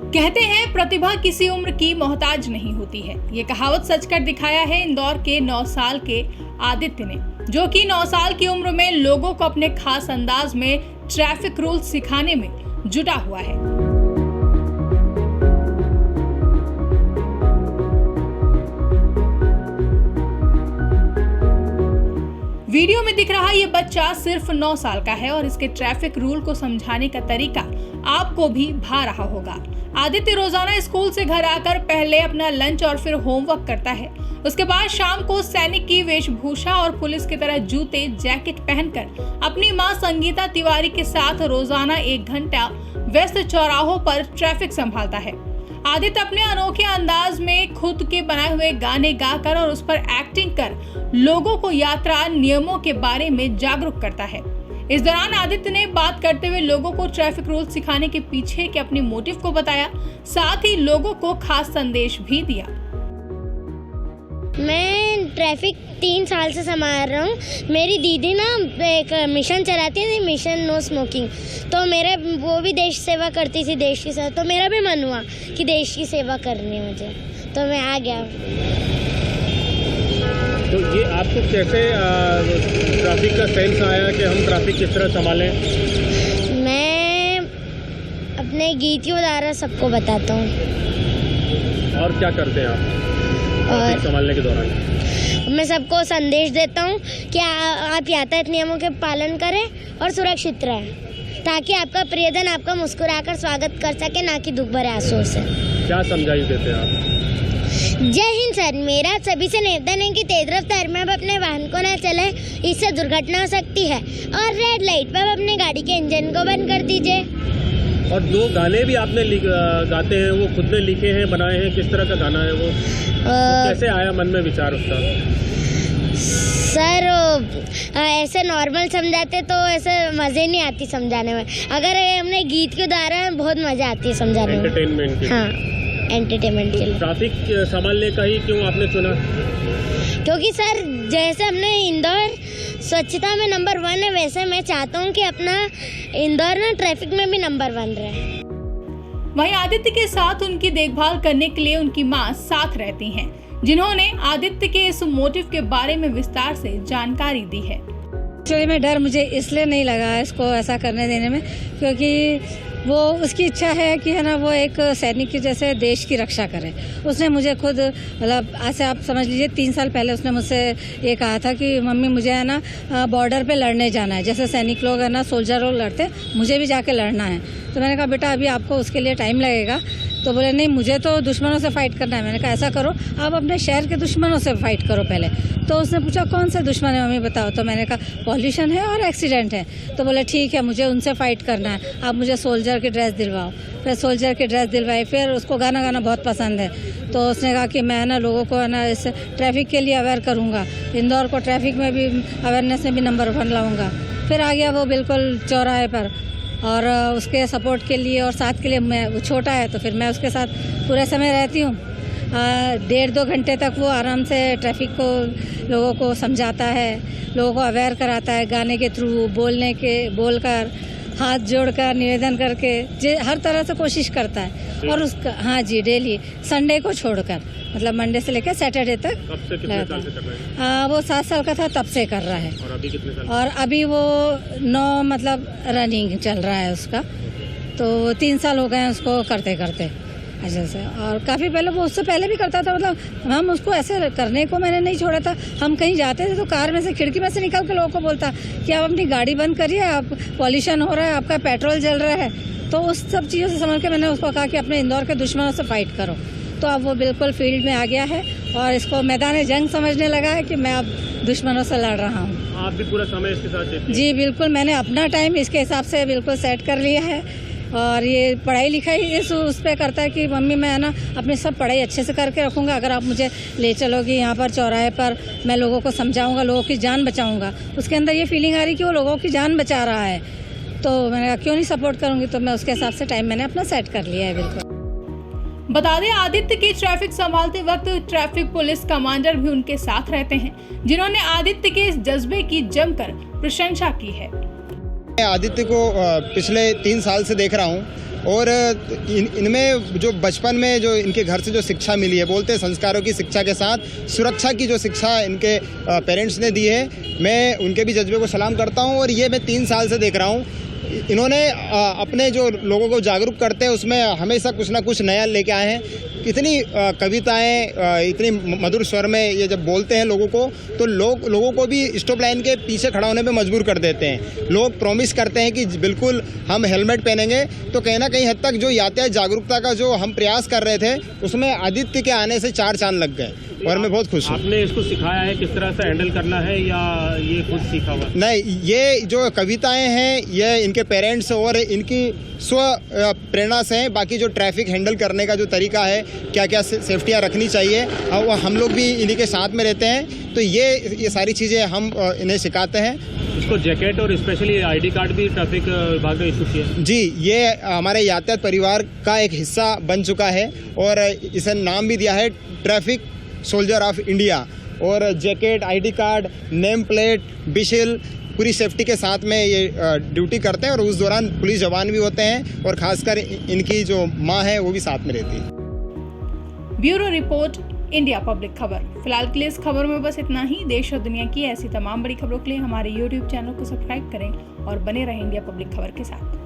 कहते हैं प्रतिभा किसी उम्र की मोहताज नहीं होती है। ये कहावत सच कर दिखाया है इंदौर के 9 साल के आदित्य ने, जो कि 9 साल की उम्र में लोगों को अपने खास अंदाज में ट्रैफिक रूल सिखाने में जुटा हुआ है। वीडियो में दिख रहा ये बच्चा सिर्फ 9 साल का है और इसके ट्रैफिक रूल को समझाने का तरीका आपको भी भा रहा होगा। आदित्य रोजाना स्कूल से घर आकर पहले अपना लंच और फिर होमवर्क करता है। उसके बाद शाम को सैनिक की वेशभूषा और पुलिस की तरह जूते जैकेट पहनकर अपनी मां संगीता तिवारी के साथ रोजाना 1 घंटा व्यस्त चौराहों पर ट्रैफिक संभालता है। आदित्य अपने अनोखे अंदाज में खुद के बनाए हुए गाने गाकर और उस पर एक्टिंग कर लोगों को यात्रा नियमों के बारे में जागरूक करता है। इस दौरान आदित्य ने बात करते हुए लोगों को ट्रैफिक रूल सिखाने के पीछे के अपने मोटिव को बताया, साथ ही लोगों को खास संदेश भी दिया। मैं ट्रैफिक 3 साल से संभाल रहा हूँ। मेरी दीदी ना एक मिशन चलाती थी, मिशन नो स्मोकिंग, तो मेरे वो भी देश सेवा करती थी, देश की सेवा, तो मेरा भी मन हुआ कि देश की सेवा करनी है मुझे, तो मैं आ गया। तो ये आपको कैसे ट्रैफिक का सेंस आया कि हम ट्रैफिक किस तरह संभालें? मैं अपने गीत के द्वारा सबको बताता हूँ। और क्या करते हैं आप ट्रैफिक संभालने के दौरान? मैं सबको संदेश देता हूँ कि आप यातायात नियमों के पालन करें और सुरक्षित रहें, ताकि आपका प्रियजन आपका मुस्कुराकर स्वागत कर सके, ना कि दुख भरे आंसुओं से। क्या समझाइश देते हैं आप? जय हिंद सर। मेरा सभी से निवेदन है कि तेज रफ्तार में आप अपने वाहन को न चलाएं, इससे दुर्घटना हो सकती है। और रेड लाइट पर आप अपने गाड़ी के इंजन को बंद कर दीजिए। और 2 गाने भी आपने गाते हैं, वो खुद ने लिखे हैं, बनाए हैं, किस तरह का गाना है वो? कैसे आया मन में विचार उसका? सर ऐसे नॉर्मल समझाते तो ऐसे मज़े नहीं आती समझाने में, अगर हमने गीत के द्वारा बहुत मज़ा आती है समझाने में। एंटरटेनमेंट के लिए। हाँ, एंटरटेनमेंट के लिए। ट्रैफिक संभालने का ही क्यों आपने चुना? क्योंकि सर जैसे हमने इंदौर स्वच्छता में नंबर 1 है, वैसे मैं चाहता हूँ कि अपना इंदौर ना ट्रैफिक में भी नंबर 1 रहे। वहीं आदित्य के साथ उनकी देखभाल करने के लिए उनकी मां साथ रहती हैं, जिन्होंने आदित्य के इस मोटिव के बारे में विस्तार से जानकारी दी है। एक्चुअली में डर मुझे इसलिए नहीं लगा इसको ऐसा करने देने में, क्योंकि वो उसकी इच्छा है कि है ना वो एक सैनिक की जैसे देश की रक्षा करे। उसने मुझे खुद मतलब ऐसे आप समझ लीजिए 3 साल पहले उसने मुझसे ये कहा था कि मम्मी मुझे है ना बॉर्डर पे लड़ने जाना है, जैसे सैनिक लोग है ना सोल्जर लोग लड़ते, मुझे भी जाके लड़ना है। तो मैंने कहा बेटा अभी आपको उसके लिए टाइम लगेगा। तो बोले नहीं मुझे तो दुश्मनों से फाइट करना है। मैंने कहा ऐसा करो आप अपने शहर के दुश्मनों से फाइट करो पहले। तो उसने पूछा कौन से दुश्मन है मम्मी बताओ। तो मैंने कहा पॉल्यूशन है और एक्सीडेंट है। तो बोले ठीक है मुझे उनसे फाइट करना है, आप मुझे सोल्जर की ड्रेस दिलवाओ। फिर सोल्जर की ड्रेस दिलवाई। फिर उसको गाना गाना बहुत पसंद है, तो उसने कहा कि मैं ना लोगों को है ना इस ट्रैफिक के लिए अवेयर करूँगा, इंदौर को ट्रैफिक में भी अवेयरनेस में भी नंबर 1 लाऊँगा। फिर आ गया वो बिल्कुल चौराहे पर, और उसके सपोर्ट के लिए और साथ के लिए मैं, वो छोटा है तो फिर मैं उसके साथ पूरे समय रहती हूँ। 1.5-2 घंटे तक वो आराम से ट्रैफिक को लोगों को समझाता है, लोगों को अवेयर कराता है, गाने के थ्रू, बोलकर, हाथ जोड़कर, निवेदन करके, हर तरह से कोशिश करता है। और उसका हाँ जी डेली, संडे को छोड़कर, मतलब मंडे से लेकर सैटरडे तक। कब से कितने साल से कर रहा है? वो 7 साल का था तब से कर रहा है। और अभी कितने साल? और अभी वो 9 मतलब रनिंग चल रहा है उसका, तो 3 साल हो गए हैं उसको करते करते अच्छा से। और काफ़ी पहले वो उससे पहले भी करता था, मतलब हम उसको ऐसे करने को मैंने नहीं छोड़ा था। हम कहीं जाते थे तो कार में से, खिड़की में से निकल के लोगों को बोलता कि आप अपनी गाड़ी बंद करिए, आप पॉल्यूशन हो रहा है, आपका पेट्रोल जल रहा है। तो उस सब चीज़ों से समझ के मैंने उसको कहा कि अपने इंदौर के दुश्मनों से फाइट करो। तो अब वो बिल्कुल फील्ड में आ गया है और इसको मैदान जंग समझने लगा है कि मैं अब दुश्मनों से लड़ रहा हूँ। आप भी पूरा समय इसके साथ देते हैं? जी बिल्कुल, मैंने अपना टाइम इसके हिसाब से बिल्कुल सेट कर लिया है। और ये पढ़ाई लिखाई उस पर करता है कि मम्मी मैं है ना अपनी सब पढ़ाई अच्छे से करके रखूँगा, अगर आप मुझे ले चलोगी यहाँ पर चौराहे पर, मैं लोगों को समझाऊँगा, लोगों की जान बचाऊँगा। उसके अंदर ये फीलिंग आ रही कि वो लोगों की जान बचा रहा है, तो मैंने कहा क्यों नहीं सपोर्ट करूँगी। तो मैं उसके हिसाब से टाइम मैंने अपना सेट कर लिया है बिल्कुल। बता दें आदित्य की ट्रैफिक संभालते वक्त ट्रैफिक पुलिस कमांडर भी उनके साथ रहते हैं, जिन्होंने आदित्य के इस जज्बे की जमकर प्रशंसा की है। आदित्य को पिछले 3 साल से देख रहा हूँ और इनमें जो बचपन में जो इनके घर से जो शिक्षा मिली है, बोलते हैं संस्कारों की शिक्षा के साथ सुरक्षा की जो शिक्षा इनके पेरेंट्स ने दी है, मैं उनके भी जज्बे को सलाम करता हूँ। और ये मैं 3 साल से देख रहा हूँ, इन्होंने अपने जो लोगों को जागरूक करते हैं उसमें हमेशा कुछ ना कुछ नया लेके आए हैं। इतनी कविताएं, इतनी मधुर स्वर में ये जब बोलते हैं लोगों को, तो लोगों को भी स्टॉप लाइन के पीछे खड़ा होने पे मजबूर कर देते हैं। लोग प्रॉमिस करते हैं कि बिल्कुल हम हेलमेट पहनेंगे, तो कहीं ना कहीं हद तक जो यातायात जागरूकता का जो हम प्रयास कर रहे थे उसमें आदित्य के आने से 4 चांद लग गए और मैं बहुत खुश हूँ। आपने इसको सिखाया है किस तरह से हैंडल करना है या ये खुद सीखा हुआ? नहीं, ये जो कविताएं हैं ये इनके पेरेंट्स और इनकी स्व प्रेरणा से हैं। बाकी जो ट्रैफिक हैंडल करने का जो तरीका है, क्या क्या सेफ्टियाँ रखनी चाहिए, वो हम लोग भी इन्हीं के साथ में रहते हैं, तो ये सारी चीज़ें हम इन्हें सिखाते हैं। इसको जैकेट और स्पेशली ID कार्ड भी ट्रैफिक विभाग ने इशू किया है? जी, ये हमारे यातायात परिवार का एक हिस्सा बन चुका है और इसे नाम भी दिया है ट्रैफिक सोल्जर ऑफ इंडिया। और jacket, ID card, name plate, बिशिल, पूरी सेफ्टी के साथ में ये ड्यूटी करते हैं। और उस दौरान पुलिस जवान भी होते हैं और खासकर इनकी जो माँ है वो भी साथ में रहती है। ब्यूरो रिपोर्ट, इंडिया पब्लिक खबर। फिलहाल के लिए इस खबर में बस इतना ही। देश और दुनिया की ऐसी तमाम बड़ी खबरों के लिए हमारे YouTube चैनल को सब्सक्राइब करें और बने रहें इंडिया पब्लिक खबर के साथ।